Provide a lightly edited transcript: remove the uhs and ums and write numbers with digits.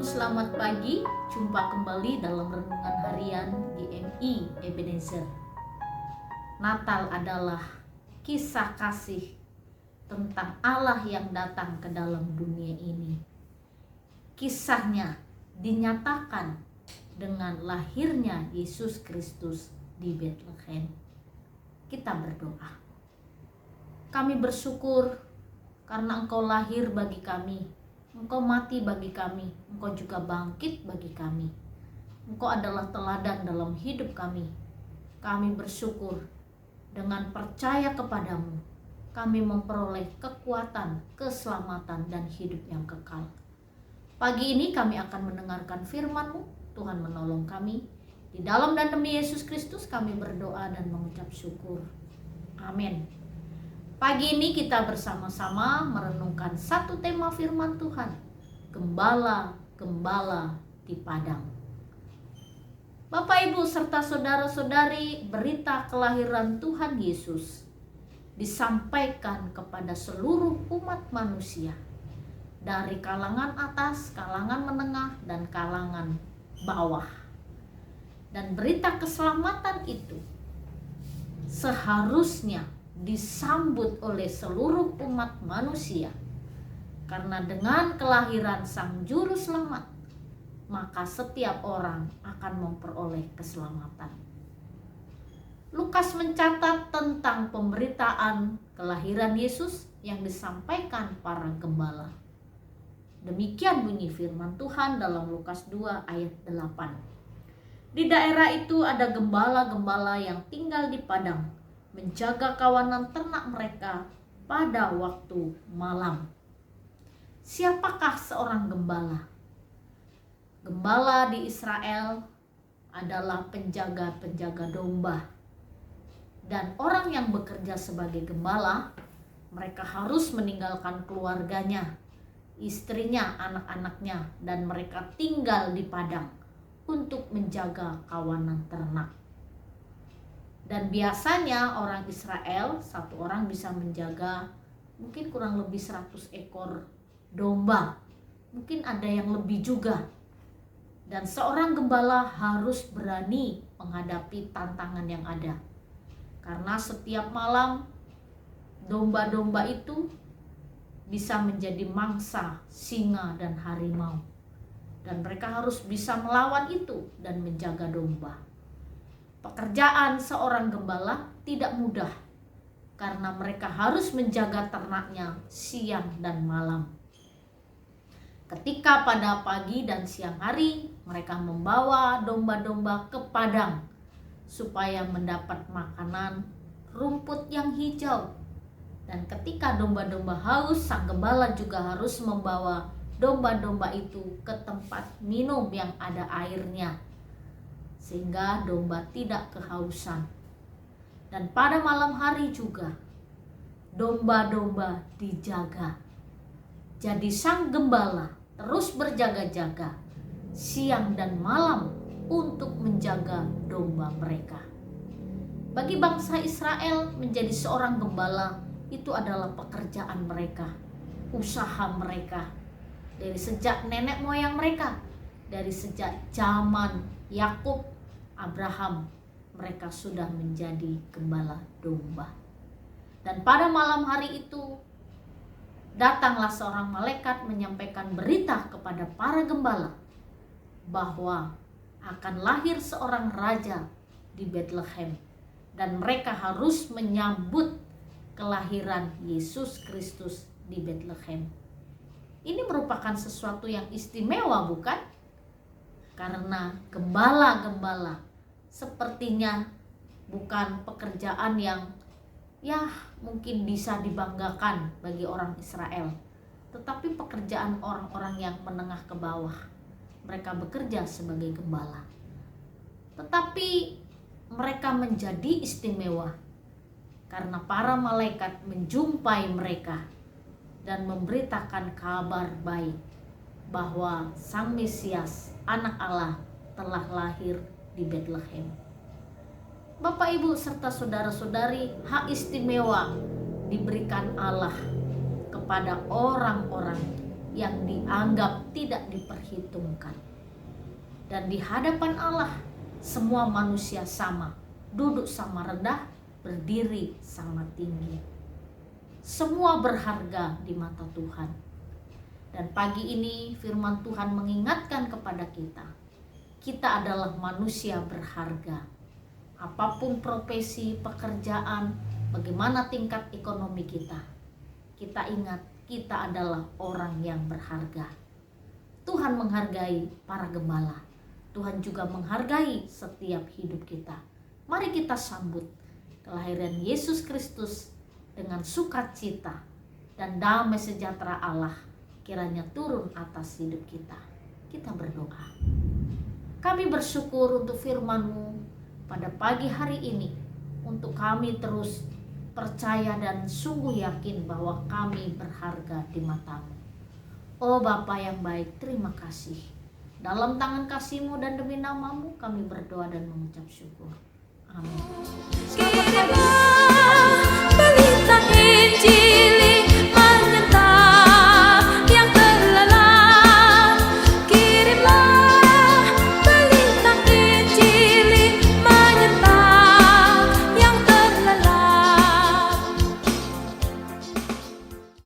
selamat pagi. Jumpa kembali dalam renungan harian GMI Ebenezer. Natal adalah kisah kasih tentang Allah yang datang ke dalam dunia ini. Kisahnya dinyatakan dengan lahirnya Yesus Kristus di Bethlehem. Kita berdoa. Kami bersyukur karena Engkau lahir bagi kami. Engkau mati bagi kami, Engkau juga bangkit bagi kami. Engkau adalah teladan dalam hidup kami. Kami bersyukur dengan percaya kepadamu, kami memperoleh kekuatan, keselamatan, dan hidup yang kekal. Pagi ini kami akan mendengarkan firman-Mu. Tuhan menolong kami. Di dalam dan demi Yesus Kristus kami berdoa dan mengucap syukur. Amin. Pagi ini kita bersama-sama merenungkan satu tema firman Tuhan. Gembala-gembala di padang. Bapak, Ibu, serta saudara-saudari, berita kelahiran Tuhan Yesus disampaikan kepada seluruh umat manusia. Dari kalangan atas, kalangan menengah, dan kalangan bawah. Dan berita keselamatan itu seharusnya disambut oleh seluruh umat manusia, karena dengan kelahiran Sang Juru Selamat maka setiap orang akan memperoleh keselamatan. Lukas mencatat tentang pemberitaan kelahiran Yesus yang disampaikan para gembala. Demikian bunyi firman Tuhan dalam Lukas 2 ayat 8. Di daerah itu ada gembala-gembala yang tinggal di padang, menjaga kawanan ternak mereka pada waktu malam. Siapakah seorang gembala? Gembala di Israel adalah penjaga-penjaga domba. Dan orang yang bekerja sebagai gembala, mereka harus meninggalkan keluarganya, istrinya, anak-anaknya, dan mereka tinggal di padang untuk menjaga kawanan ternak. Dan biasanya orang Israel, satu orang bisa menjaga mungkin kurang lebih 100 ekor domba. Mungkin ada yang lebih juga. Dan seorang gembala harus berani menghadapi tantangan yang ada. Karena setiap malam domba-domba itu bisa menjadi mangsa singa dan harimau. Dan mereka harus bisa melawan itu dan menjaga domba. Pekerjaan seorang gembala tidak mudah karena mereka harus menjaga ternaknya siang dan malam. Ketika pada pagi dan siang hari mereka membawa domba-domba ke padang supaya mendapat makanan rumput yang hijau. Dan ketika domba-domba haus, sang gembala juga harus membawa domba-domba itu ke tempat minum yang ada airnya, sehingga domba tidak kehausan. Dan pada malam hari juga domba-domba dijaga. Jadi sang gembala terus berjaga-jaga siang dan malam untuk menjaga domba mereka. Bagi bangsa Israel, menjadi seorang gembala itu adalah pekerjaan mereka, usaha mereka. Dari sejak nenek moyang mereka, dari sejak zaman Yakub, Abraham, mereka sudah menjadi gembala domba. Dan pada malam hari itu datanglah seorang malaikat menyampaikan berita kepada para gembala bahwa akan lahir seorang raja di Bethlehem, dan mereka harus menyambut kelahiran Yesus Kristus di Bethlehem. Ini merupakan sesuatu yang istimewa, bukan? Karena gembala-gembala sepertinya bukan pekerjaan yang mungkin bisa dibanggakan bagi orang Israel, tetapi pekerjaan orang-orang yang menengah ke bawah. Mereka bekerja sebagai gembala, tetapi mereka menjadi istimewa karena para malaikat menjumpai mereka dan memberitakan kabar baik bahwa Sang Mesias, Anak Allah, telah lahir di Bethlehem. Bapak, Ibu, serta saudara-saudari, hak istimewa diberikan Allah kepada orang-orang yang dianggap tidak diperhitungkan. Dan di hadapan Allah, semua manusia sama, duduk sama rendah, berdiri sama tinggi. Semua berharga di mata Tuhan. Dan pagi ini firman Tuhan mengingatkan kepada kita adalah manusia berharga. Apapun profesi, pekerjaan, bagaimana tingkat ekonomi kita ingat kita adalah orang yang berharga. Tuhan menghargai para gembala. Tuhan juga menghargai setiap hidup kita. Mari kita sambut kelahiran Yesus Kristus dengan sukacita, dan damai sejahtera Allah kiranya turun atas hidup kita. Kita berdoa. Kami bersyukur untuk firman-Mu pada pagi hari ini, untuk kami terus percaya dan sungguh yakin bahwa kami berharga di mata-Mu. Oh Bapa yang baik, terima kasih. Dalam tangan kasih-Mu dan demi nama-Mu kami berdoa dan mengucap syukur. Amin. Selamat pagi.